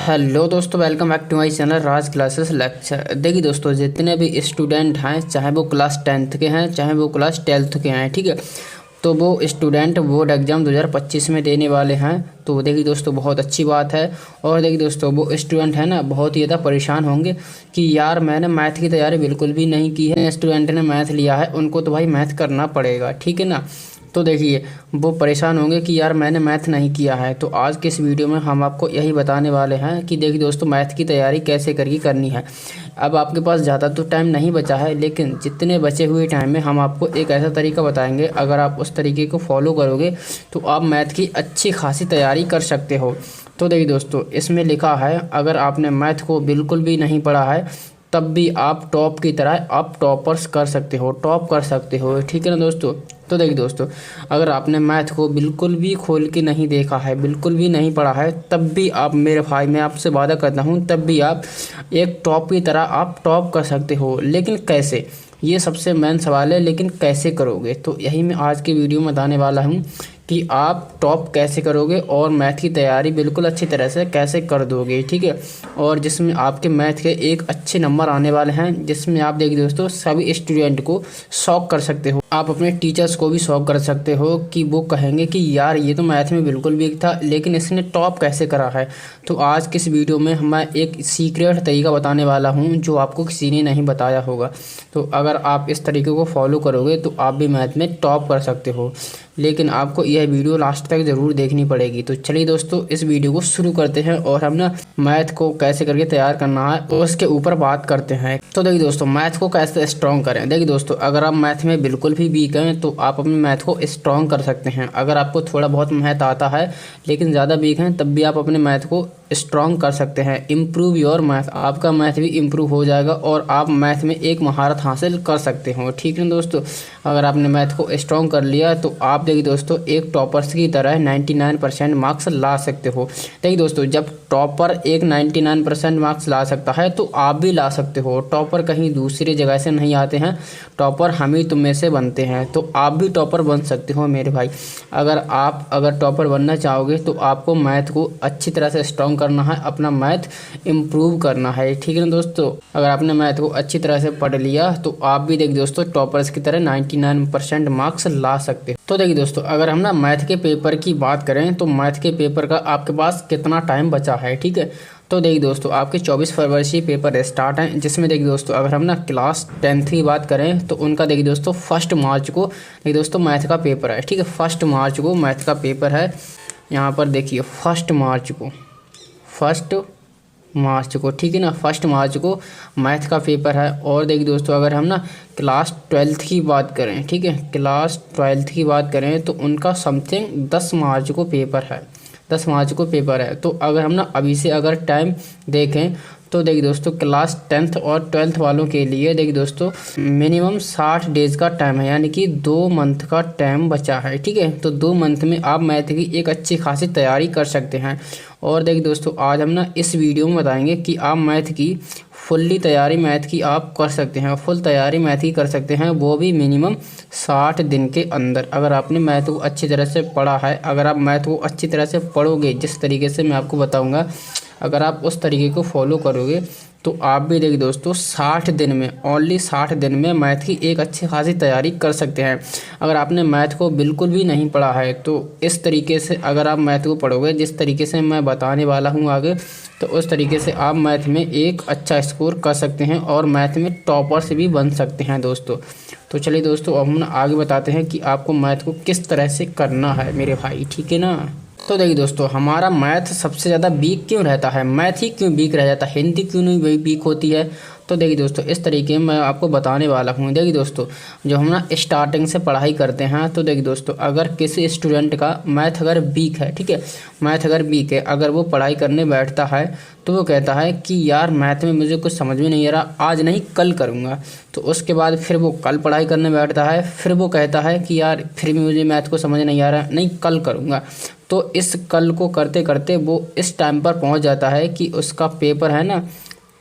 Hello दोस्तों, welcome back to my channel Raj classes lecture. देखिए दोस्तों, जितने भी स्टूडेंट हैं, चाहे वो क्लास 10th के हैं, चाहे वो क्लास 12th के हैं, ठीक है, तो वो स्टूडेंट बोर्ड एग्ज़ाम 2025 में देने वाले हैं। तो देखिए दोस्तों, बहुत अच्छी बात है। और देखिए दोस्तों, वो स्टूडेंट है ना, बहुत ही ज़्यादा परेशान होंगे कि यार मैंने मैथ की तैयारी बिल्कुल भी नहीं की है। स्टूडेंट ने मैथ लिया है, उनको तो भाई मैथ करना पड़ेगा, ठीक है ना। तो देखिए, वो परेशान होंगे कि यार मैंने मैथ नहीं किया है। तो आज के इस वीडियो में हम आपको यही बताने वाले हैं कि देखिए दोस्तों, मैथ की तैयारी कैसे करनी है। अब आपके पास ज़्यादा तो टाइम नहीं बचा है, लेकिन जितने बचे हुए टाइम में हम आपको एक ऐसा तरीका बताएंगे, अगर आप उस तरीके को फॉलो करोगे तो आप मैथ की अच्छी खासी तैयारी कर सकते हो। तो देखिए दोस्तों, इसमें लिखा है, अगर आपने मैथ को बिल्कुल भी नहीं पढ़ा है तब भी आप टॉप की तरह आप टॉपर्स कर सकते हो, टॉप कर सकते हो, ठीक है ना दोस्तों। तो देखिए दोस्तों, अगर आपने मैथ को बिल्कुल भी खोल के नहीं देखा है, बिल्कुल भी नहीं पढ़ा है, तब भी आप मेरे भाई, मैं आपसे वादा करता हूँ, तब भी आप एक टॉप की तरह आप टॉप कर सकते हो। लेकिन कैसे, ये सबसे मेन सवाल है। लेकिन कैसे करोगे, तो यही मैं आज की वीडियो में बताने वाला हूँ कि आप टॉप कैसे करोगे और मैथ की तैयारी बिल्कुल अच्छी तरह से कैसे कर दोगे, ठीक है। और जिसमें आपके मैथ के एक अच्छे नंबर आने वाले हैं, जिसमें आप देखिए दोस्तों, सभी स्टूडेंट को शॉक कर सकते हो। आप अपने टीचर्स को भी शॉक कर सकते हो कि वो कहेंगे कि यार ये तो मैथ में बिल्कुल वीक था, लेकिन इसने टॉप कैसे करा है। तो आज के इस वीडियो में मैं एक सीक्रेट तरीका बताने वाला हूँ जो आपको किसी ने नहीं बताया होगा। तो अगर आप इस तरीके को फॉलो करोगे तो आप भी मैथ में टॉप कर सकते हो। लेकिन आपको यह वीडियो लास्ट तक ज़रूर देखनी पड़ेगी। तो चलिए दोस्तों, इस वीडियो को शुरू करते हैं और हम ना मैथ को कैसे करके तैयार करना है तो उसके ऊपर बात करते हैं। तो देखिए दोस्तों, मैथ को कैसे स्ट्रॉन्ग करें। देखिए दोस्तों, अगर आप मैथ में बिल्कुल भी वीक हैं तो आप अपने मैथ को स्ट्रॉन्ग कर सकते हैं। अगर आपको थोड़ा बहुत मैथ आता है लेकिन ज़्यादा वीक हैं, तब भी आप अपने मैथ को स्ट्रॉन्ग कर सकते हैं। इम्प्रूव योर मैथ, आपका मैथ भी इम्प्रूव हो जाएगा और आप मैथ में एक महारत हासिल कर सकते हो, ठीक है दोस्तों। अगर आपने मैथ को स्ट्रॉन्ग कर लिया तो आप देखिए दोस्तों, एक टॉपर्स की तरह 99% मार्क्स ला सकते हो। देखिए दोस्तों, जब टॉपर एक 99% मार्क्स ला सकता है तो आप भी ला सकते हो। टॉपर कहीं दूसरी जगह से नहीं आते हैं, टॉपर हम ही तुम में से बनते हैं। तो आप भी टॉपर बन सकते हो मेरे भाई। अगर टॉपर बनना चाहोगे तो आपको मैथ को अच्छी तरह से स्ट्रॉन्ग करना है, अपना मैथ इम्प्रूव करना है, ठीक है ना दोस्तों। अगर आपने मैथ को अच्छी तरह से पढ़ लिया तो आप भी देखिए दोस्तों, टॉपर्स की तरह 99% मार्क्स ला सकते हो। तो देखिए दोस्तों, अगर हम ना मैथ के पेपर की बात करें तो मैथ के पेपर का आपके पास कितना टाइम बचा है, ठीक है। तो देखिए दोस्तों, आपके 24 फरवरी से पेपर स्टार्ट हैं, जिसमें देखिए दोस्तों, अगर हम ना क्लास 10th की बात करें तो उनका देखिए दोस्तों 1 मार्च को देखिए दोस्तों मैथ का पेपर है, ठीक है। 1 मार्च को मैथ का पेपर है। यहाँ पर देखिए 1 मार्च को, ठीक है ना, 1 मार्च को मैथ का पेपर है। और देखिए दोस्तों, अगर हम ना क्लास 12th की बात करें, ठीक है, क्लास 12th की बात करें तो उनका समथिंग 10 मार्च को पेपर है, 10 मार्च को पेपर है। तो अगर हम ना अभी से अगर टाइम देखें तो देखिए दोस्तों, क्लास 10th और 12th वालों के लिए देखिए दोस्तों मिनिमम 60 डेज़ का टाइम है, यानी कि 2 मंथ का टाइम बचा है, ठीक है। तो 2 मंथ में आप मैथ की एक अच्छी खासी तैयारी कर सकते हैं। और देखिए दोस्तों, आज हम ना इस वीडियो में बताएंगे कि आप मैथ की फुल्ली तैयारी मैथ की आप कर सकते हैं, फुल तैयारी मैथ की कर सकते हैं, वो भी मिनिमम 60 दिन के अंदर। अगर आपने मैथ को अच्छी तरह से पढ़ा है, अगर आप मैथ को अच्छी तरह से पढ़ोगे, जिस तरीके से मैं आपको बताऊंगा, अगर आप उस तरीके को फॉलो करोगे तो आप भी देखिए दोस्तों 60 दिन में, ओनली 60 दिन में मैथ की एक अच्छी खासी तैयारी कर सकते हैं। अगर आपने मैथ को बिल्कुल भी नहीं पढ़ा है तो इस तरीके से अगर आप मैथ को पढ़ोगे, जिस तरीके से मैं बताने वाला हूँ आगे, तो उस तरीके से आप मैथ में एक अच्छा स्कोर कर सकते हैं और मैथ में टॉपर से भी बन सकते हैं दोस्तों। तो चलिए दोस्तों, अब हम आगे बताते हैं कि आपको मैथ को किस तरह से करना है मेरे भाई, ठीक है ना। तो देखिए दोस्तों, हमारा मैथ सबसे ज़्यादा वीक क्यों रहता है, मैथ ही क्यों वीक रह जाता है, हिंदी क्यों नहीं वीक होती है। तो देखिए दोस्तों, इस तरीके में मैं आपको बताने वाला हूँ। देखिए दोस्तों, जो हम ना स्टार्टिंग से पढ़ाई करते हैं, तो देखिए दोस्तों, अगर किसी स्टूडेंट का मैथ अगर वीक है, ठीक है, मैथ अगर वीक है, अगर वो पढ़ाई करने बैठता है तो वो कहता है कि यार मैथ में मुझे कुछ समझ में नहीं आ रहा, आज नहीं कल करूँगा। तो उसके बाद फिर वो कल पढ़ाई करने बैठता है, फिर वो कहता है कि यार फिर भी मुझे मैथ को समझ नहीं आ रहा, नहीं कल करूँगा। तो इस कल को करते करते वो इस टाइम पर पहुंच जाता है कि उसका पेपर है ना,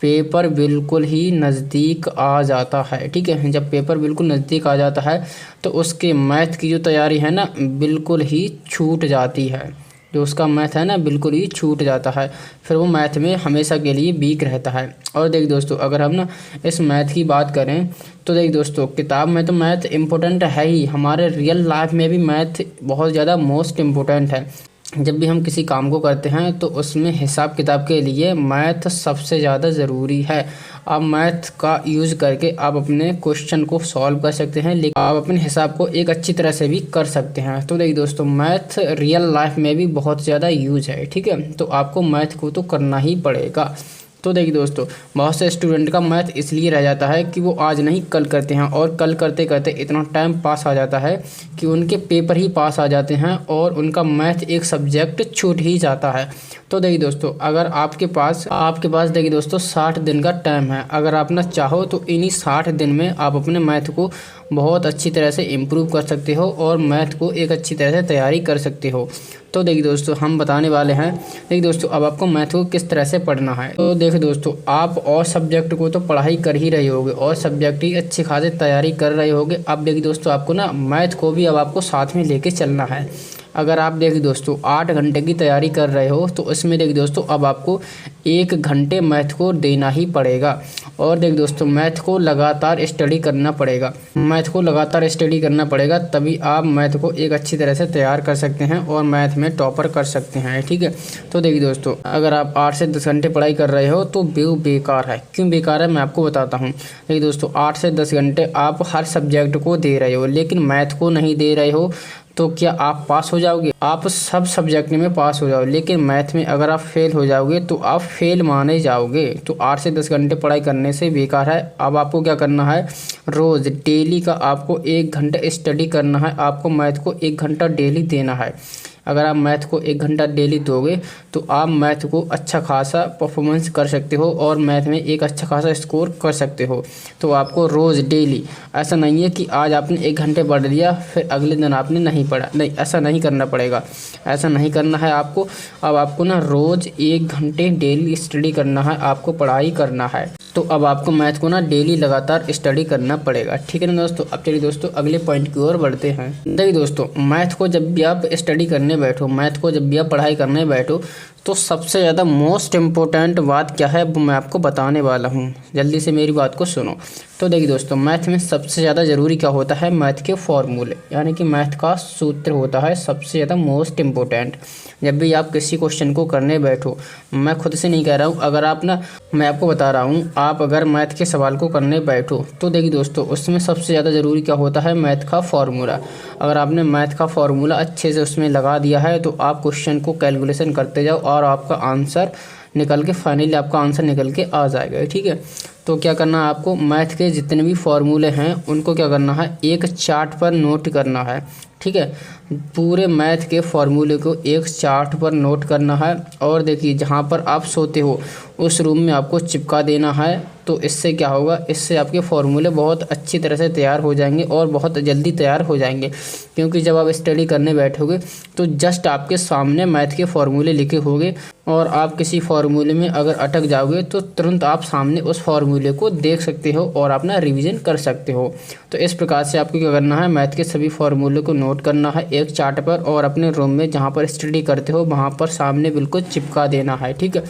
पेपर बिल्कुल ही नज़दीक आ जाता है, ठीक है। जब पेपर बिल्कुल नज़दीक आ जाता है तो उसके मैथ की जो तैयारी है ना, बिल्कुल ही छूट जाती है, जो उसका मैथ है ना बिल्कुल ही छूट जाता है, फिर वो मैथ में हमेशा के लिए वीक रहता है। और देखिए दोस्तों, अगर हम ना इस मैथ की बात करें तो देखिए दोस्तों, किताब में तो मैथ इम्पोर्टेंट है ही, हमारे रियल लाइफ में भी मैथ बहुत ज़्यादा मोस्ट इम्पोर्टेंट है। जब भी हम किसी काम को करते हैं तो उसमें हिसाब किताब के लिए मैथ सबसे ज़्यादा ज़रूरी है। आप मैथ का यूज़ करके आप अपने क्वेश्चन को सॉल्व कर सकते हैं, लेकिन आप अपने हिसाब को एक अच्छी तरह से भी कर सकते हैं। तो देखिए दोस्तों, मैथ रियल लाइफ में भी बहुत ज़्यादा यूज है, ठीक है। तो आपको मैथ को तो करना ही पड़ेगा। तो देखिए दोस्तों, बहुत से स्टूडेंट का मैथ इसलिए रह जाता है कि वो आज नहीं कल करते हैं, और कल करते करते इतना टाइम पास आ जाता है कि उनके पेपर ही पास आ जाते हैं और उनका मैथ एक सब्जेक्ट छूट ही जाता है। तो देखिए दोस्तों, अगर आपके पास देखिए दोस्तों 60 दिन का टाइम है, अगर आप ना चाहो तो इन्हीं 60 दिन में आप अपने मैथ को बहुत अच्छी तरह से इम्प्रूव कर सकते हो और मैथ को एक अच्छी तरह से तैयारी कर सकते हो। तो देखिए दोस्तों, हम बताने वाले हैं। देखिए दोस्तों, अब आपको मैथ को किस तरह से पढ़ना है। तो देखिए दोस्तों, आप और सब्जेक्ट को तो पढ़ाई कर ही रहे होगे और सब्जेक्ट की अच्छी खासी तैयारी कर रहे होगे। अब देखिए दोस्तों, आपको ना मैथ को भी अब आपको साथ में लेके चलना है। अगर आप देखिए दोस्तों 8 घंटे की तैयारी कर रहे हो तो इसमें देखिए दोस्तों अब आपको 1 घंटे मैथ को देना ही पड़ेगा। और देखिए दोस्तों, मैथ को लगातार स्टडी करना पड़ेगा, तभी आप मैथ को एक अच्छी तरह से तैयार कर सकते हैं और मैथ में टॉपर कर सकते हैं, ठीक है। तो देखिए दोस्तों, अगर आप 8 से 10 घंटे पढ़ाई कर रहे हो तो बेकार है। क्यों बेकार है, मैं आपको बताता हूँ। देखिए दोस्तों, 8 से 10 घंटे आप हर सब्जेक्ट को दे रहे हो लेकिन मैथ को नहीं दे रहे हो, तो क्या आप पास हो जाओगे? आप सब सब्जेक्ट में पास हो जाओगे, लेकिन मैथ में अगर आप फेल हो जाओगे तो आप फेल माने जाओगे। तो 8 से 10 घंटे पढ़ाई करने से बेकार है। अब आपको क्या करना है, रोज़ डेली का आपको 1 घंटा स्टडी करना है। आपको मैथ को 1 घंटा डेली देना है। अगर आप मैथ को 1 घंटा डेली दोगे तो आप मैथ को अच्छा खासा परफॉर्मेंस कर सकते हो और मैथ में एक अच्छा खासा स्कोर कर सकते हो। तो आपको रोज़ डेली, ऐसा नहीं है कि आज आपने 1 घंटे पढ़ लिया फिर अगले दिन आपने नहीं पढ़ा, नहीं, ऐसा नहीं करना पड़ेगा, ऐसा नहीं करना है आपको। अब आपको ना रोज़ 1 घंटे डेली स्टडी करना है, आपको पढ़ाई करना है। तो अब आपको मैथ को ना डेली लगातार स्टडी करना पड़ेगा, ठीक है ना दोस्तों। अब चलिए दोस्तों अगले पॉइंट की ओर बढ़ते हैं। देखिए दोस्तों, मैथ को जब भी आप स्टडी करने बैठो, मैथ को जब भी आप पढ़ाई करने बैठो तो सबसे ज़्यादा मोस्ट इम्पोर्टेंट बात क्या है वो मैं आपको बताने वाला हूँ, जल्दी से मेरी बात को सुनो। तो देखिए दोस्तों, मैथ में सबसे ज़्यादा ज़रूरी क्या होता है, मैथ के फॉर्मूले, यानी कि मैथ का सूत्र होता है सबसे ज़्यादा मोस्ट इम्पोर्टेंट। जब भी आप किसी क्वेश्चन को करने बैठो, मैं खुद से नहीं कह रहा हूँ, अगर आप ना, मैं आपको बता रहा हूँ, आप अगर मैथ के सवाल को करने बैठो तो देखिए दोस्तों उसमें सबसे ज़्यादा ज़रूरी क्या होता है, मैथ का फॉर्मूला। अगर आपने मैथ का फॉर्मूला अच्छे से उसमें लगा दिया है तो आप क्वेश्चन को कैलकुलेशन करते जाओ और आपका आंसर निकल के फाइनली आपका आंसर निकल के आ जाएगा, ठीक है। तो क्या करना है आपको, मैथ के जितने भी फॉर्मूले हैं उनको क्या करना है, एक चार्ट पर नोट करना है, ठीक है। पूरे मैथ के फॉर्मूले को एक चार्ट पर नोट करना है और देखिए जहाँ पर आप सोते हो उस रूम में आपको चिपका देना है। तो इससे क्या होगा, इससे आपके फॉर्मूले बहुत अच्छी तरह से तैयार हो जाएंगे और बहुत जल्दी तैयार हो जाएंगे, क्योंकि जब आप स्टडी करने बैठोगे तो जस्ट आपके सामने मैथ के फॉर्मूले लिखे होंगे और आप किसी फॉर्मूले में अगर अटक जाओगे तो तुरंत आप सामने उस फॉर्मूले को देख सकते हो और अपना रिवीजन कर सकते हो। तो इस प्रकार से आपको क्या करना है, मैथ के सभी फॉर्मूले को नोट करना है एक चार्ट पर और अपने रूम में जहाँ पर स्टडी करते हो वहाँ पर सामने बिल्कुल चिपका देना है, ठीक है।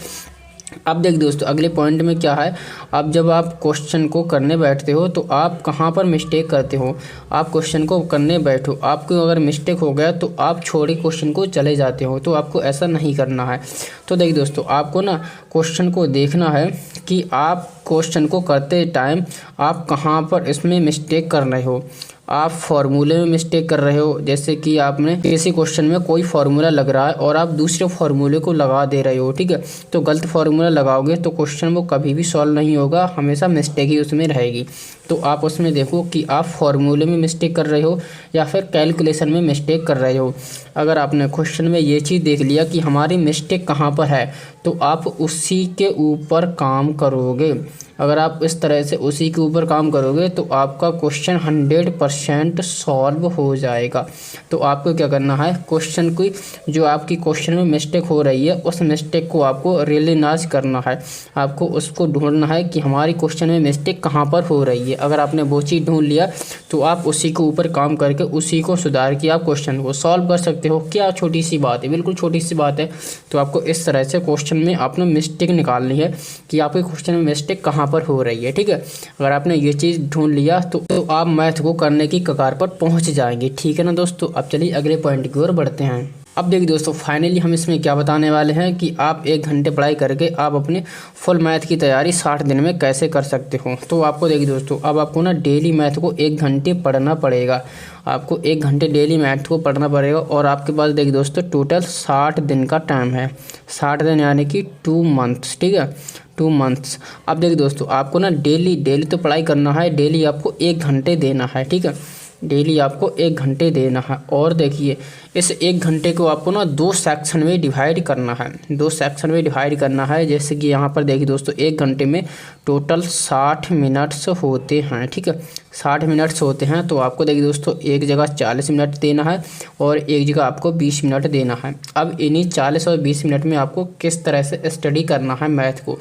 अब देख दोस्तों अगले पॉइंट में क्या है, अब जब आप क्वेश्चन को करने बैठते हो तो आप कहाँ पर मिस्टेक करते हो। आप क्वेश्चन को करने बैठो, आपको अगर मिस्टेक हो गया तो आप छोड़े क्वेश्चन को चले जाते हो, तो आपको ऐसा नहीं करना है। तो देखिए दोस्तों, आपको ना क्वेश्चन को देखना है कि आप क्वेश्चन को करते टाइम आप कहाँ पर इसमें मिस्टेक कर रहे हो। आप फॉर्मूले में मिस्टेक कर रहे हो, जैसे कि आपने किसी क्वेश्चन में कोई फार्मूला लग रहा है और आप दूसरे फार्मूले को लगा दे रहे हो, ठीक है। तो गलत फार्मूला लगाओगे तो क्वेश्चन वो कभी भी सॉल्व नहीं होगा, हमेशा मिस्टेक ही उसमें रहेगी। तो आप उसमें देखो कि आप फार्मूले में मिस्टेक कर रहे हो या फिर कैलकुलेशन में मिस्टेक कर रहे हो। अगर आपने क्वेश्चन में ये चीज़ देख लिया कि हमारी मिस्टेक कहाँ पर है तो आप उसी के ऊपर काम करोगे। अगर आप इस तरह से उसी के ऊपर काम करोगे तो आपका क्वेश्चन 100% सॉल्व हो जाएगा। तो आपको क्या करना है, क्वेश्चन की जो आपकी क्वेश्चन में मिस्टेक हो रही है उस मिस्टेक को आपको रियलाइज करना है, आपको उसको ढूंढना है कि हमारी क्वेश्चन में मिस्टेक कहाँ पर हो रही है। है। अगर आपने वो चीज़ ढूंढ लिया तो आप उसी के ऊपर काम करके उसी को सुधार के आप क्वेश्चन को सॉल्व कर सकते हो। क्या छोटी सी बात है, बिल्कुल छोटी सी बात है। तो आपको इस तरह से क्वेश्चन में आपने मिस्टेक निकालनी है कि आपके क्वेश्चन में मिस्टेक कहाँ पर हो रही है, ठीक है। अगर आपने ये चीज़ ढूंढ लिया तो आप मैथ को करने की कगार पर पहुँच जाएंगे, ठीक है ना दोस्तों। अब चलिए अगले पॉइंट की ओर बढ़ते हैं। अब देखिए दोस्तों, फाइनली हम इसमें क्या बताने वाले हैं कि आप 1 घंटे पढ़ाई करके आप अपने फुल मैथ की तैयारी 60 दिन में कैसे कर सकते हो। तो आपको देखिए दोस्तों, अब आपको ना डेली मैथ को 1 घंटे पढ़ना पड़ेगा। आपको 1 घंटे डेली मैथ को पढ़ना पड़ेगा और आपके पास देखिए दोस्तों टोटल 60 दिन का टाइम है। 60 दिन यानी कि 2 मंथ्स, ठीक है, 2 मंथ्स। अब देखिए दोस्तों, आपको ना डेली तो पढ़ाई करना है। डेली आपको 1 घंटे देना है, ठीक है, डेली आपको 1 घंटे देना है। और देखिए इस 1 घंटे को आपको ना 2 सेक्शन में डिवाइड करना है। 2 सेक्शन में डिवाइड करना है। जैसे कि यहाँ पर देखिए दोस्तों 1 घंटे में टोटल 60 मिनट्स होते हैं, ठीक है, 60 मिनट्स होते हैं। तो आपको देखिए दोस्तों एक जगह 40 मिनट देना है और एक जगह आपको 20 मिनट देना है। अब इन्हीं 40 और 20 मिनट में आपको किस तरह से स्टडी करना है मैथ को।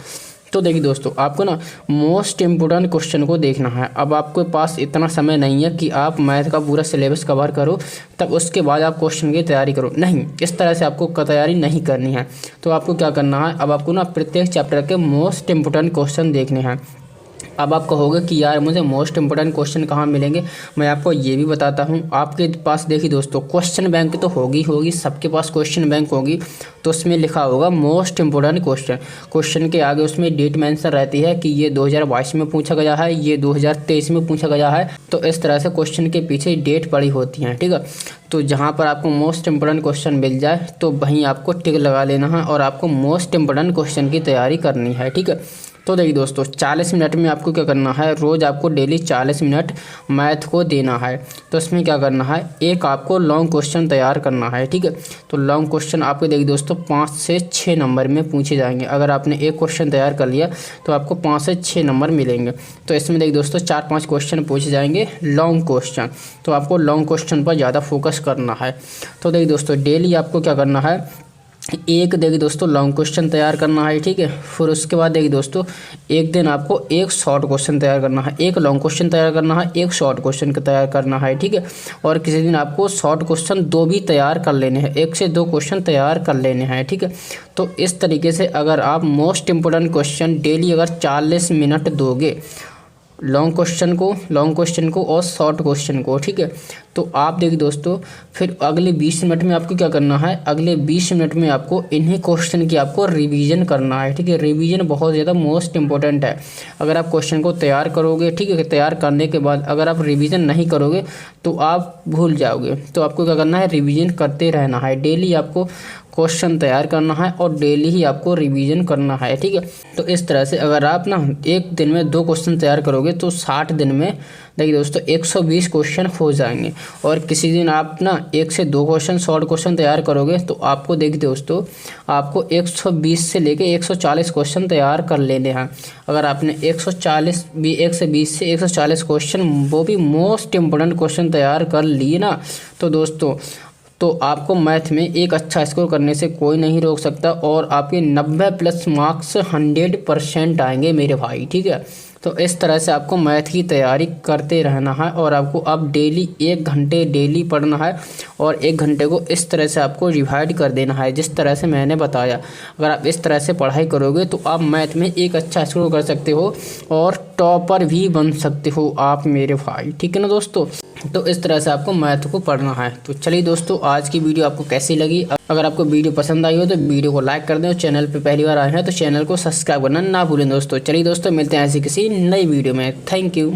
तो देखिए दोस्तों, आपको ना मोस्ट इम्पोर्टेंट क्वेश्चन को देखना है। अब आपके पास इतना समय नहीं है कि आप मैथ का पूरा सिलेबस कवर करो तब उसके बाद आप क्वेश्चन की तैयारी करो, नहीं, इस तरह से आपको तैयारी नहीं करनी है। तो आपको क्या करना है, अब आपको ना प्रत्येक चैप्टर के मोस्ट इम्पोर्टेंट क्वेश्चन देखने हैं। अब आप कहोगे कि यार मुझे मोस्ट इंपोर्टेंट क्वेश्चन कहाँ मिलेंगे, मैं आपको ये भी बताता हूँ। आपके पास देखिए दोस्तों क्वेश्चन बैंक तो होगी, सबके पास क्वेश्चन बैंक होगी। तो उसमें लिखा होगा मोस्ट इंपोर्टेंट क्वेश्चन। क्वेश्चन के आगे उसमें डेट मेंशन रहती है कि ये 2022 में पूछा गया है, ये 2023 में पूछा गया है। तो इस तरह से क्वेश्चन के पीछे डेट पड़ी होती हैं, ठीक है। तो जहाँ पर आपको मोस्ट इंपोर्टेंट क्वेश्चन मिल जाए तो वहीं आपको टिक लगा लेना है और आपको मोस्ट इंपोर्टेंट क्वेश्चन की तैयारी करनी है, ठीक है। तो देखिए दोस्तों 40 मिनट में आपको क्या करना है, रोज़ आपको डेली 40 मिनट मैथ को देना है। तो इसमें क्या करना है, एक आपको लॉन्ग क्वेश्चन तैयार करना है, ठीक है। तो लॉन्ग क्वेश्चन आपको देखिए दोस्तों 5 से 6 नंबर में पूछे जाएंगे। अगर आपने एक क्वेश्चन तैयार कर लिया तो आपको 5 से 6 नंबर मिलेंगे। तो इसमें देखिए दोस्तों 4-5 क्वेश्चन पूछे जाएंगे लॉन्ग क्वेश्चन। तो आपको लॉन्ग क्वेश्चन पर ज़्यादा फोकस करना है। तो देखिए दोस्तों डेली आपको क्या करना है, एक देखिए दोस्तों लॉन्ग क्वेश्चन तैयार करना है, ठीक है। फिर उसके बाद देखिए दोस्तों एक दिन आपको एक शॉर्ट क्वेश्चन तैयार करना है, एक लॉन्ग क्वेश्चन तैयार करना है, एक शॉर्ट क्वेश्चन का तैयार करना है, ठीक है। और किसी दिन आपको शॉर्ट क्वेश्चन 2 भी तैयार कर लेने हैं, 1 से 2 क्वेश्चन तैयार कर लेने हैं, ठीक है। तो इस तरीके से अगर आप मोस्ट इंपोर्टेंट क्वेश्चन डेली अगर 40 मिनट दोगे लॉन्ग क्वेश्चन को और शॉर्ट क्वेश्चन को, ठीक है। तो आप देखिए दोस्तों फिर अगले 20 मिनट में आपको क्या करना है, अगले 20 मिनट में आपको इन्हीं क्वेश्चन की आपको रिवीजन करना है, ठीक है। रिवीजन बहुत ज़्यादा मोस्ट इंपॉर्टेंट है। अगर आप क्वेश्चन को तैयार करोगे, ठीक है, तैयार करने के बाद अगर आप रिवीजन नहीं करोगे तो आप भूल जाओगे। तो आपको क्या करना है, रिवीजन करते रहना है। डेली आपको क्वेश्चन तैयार करना है और डेली ही आपको रिवीजन करना है, ठीक है। तो इस तरह से अगर आप ना एक दिन में 2 क्वेश्चन तैयार करोगे तो 60 दिन में देखिए दोस्तों 120 क्वेश्चन हो जाएंगे। और किसी दिन आप ना 1 से 2 क्वेश्चन शॉर्ट क्वेश्चन तैयार करोगे तो आपको देखिए दोस्तों आपको 120 से लेके 140 क्वेश्चन तैयार कर लेने हैं। अगर आपने 140 भी 1 से 20 से 140 क्वेश्चन वो भी मोस्ट इम्पोर्टेंट क्वेश्चन तैयार कर लिए ना तो दोस्तों तो आपको मैथ में एक अच्छा स्कोर करने से कोई नहीं रोक सकता और आपके 90+ मार्क्स 100% आएंगे मेरे भाई, ठीक है। तो इस तरह से आपको मैथ की तैयारी करते रहना है और आपको अब डेली 1 घंटे डेली पढ़ना है और 1 घंटे को इस तरह से आपको डिवाइड कर देना है जिस तरह से मैंने बताया। अगर आप इस तरह से पढ़ाई करोगे तो आप मैथ में एक अच्छा स्कोर कर सकते हो और टॉपर भी बन सकते हो आप मेरे भाई, ठीक है ना दोस्तों। तो इस तरह से आपको मैथ को पढ़ना है। तो चलिए दोस्तों आज की वीडियो आपको कैसी लगी, अगर आपको वीडियो पसंद आई हो तो वीडियो को लाइक कर दें और चैनल पे पहली बार आए हैं तो चैनल को सब्सक्राइब करना ना भूलें दोस्तों। चलिए दोस्तों मिलते हैं ऐसी किसी नई वीडियो में। Thank you.